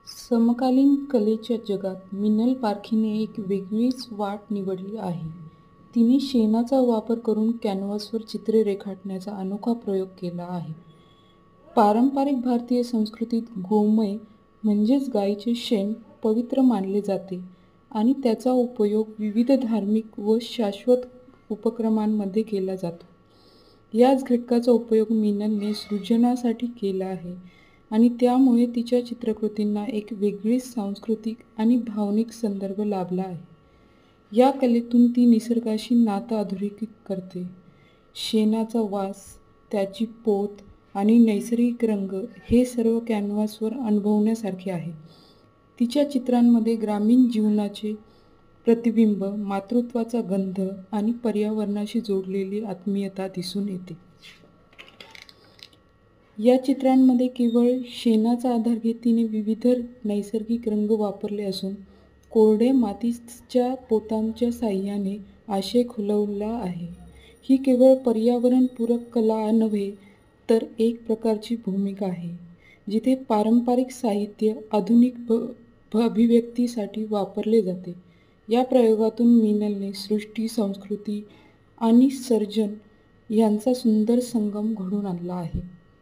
समकालीन कलेच्या जगात मिनल पारखीने एक वेगळीच वाट निवडली आहे. तिने शेणाचा वापर करून कॅनव्हासवर चित्रे रेखाटण्याचा अनोखा प्रयोग केला आहे. पारंपरिक भारतीय संस्कृतीत गोमय म्हणजेच गायीचे शेण पवित्र मानले जाते आणि त्याचा उपयोग विविध धार्मिक व शाश्वत उपक्रमांमध्ये केला जातो. याच घटकाचा उपयोग मिनलने सृजनासाठी केला आहे आणि त्यामुळे तिच्या चित्रकृतींना एक वेगळीच सांस्कृतिक आणि भावनिक संदर्भ लाभला आहे. या कलेतून ती निसर्गाशी नातं अधोरेखित करते. शेणाचा वास, त्याची पोत आणि नैसर्गिक रंग हे सर्व कॅनव्हासवर अनुभवण्यासारखे आहे. तिच्या चित्रांमध्ये ग्रामीण जीवनाचे प्रतिबिंब, मातृत्वाचा गंध आणि पर्यावरणाशी जोडलेली आत्मीयता दिसून येते. या चित्रांमध्ये केवळ शेणाचा आधार घेत तिने विविध नैसर्गिक रंग वापरले असून कोरड्या मातीच्या पोतांच्या साहाय्याने आशय खुलवला आहे. ही केवळ पर्यावरणपूरक कला नव्हे तर एक प्रकारची भूमिका आहे, जिथे पारंपरिक साहित्य आधुनिक अभिव्यक्तीसाठी वापरले जाते. या प्रयोगातून मिनलने सृष्टी, संस्कृती आणि सर्जन यांचा सुंदर संगम घडवून आणला आहे.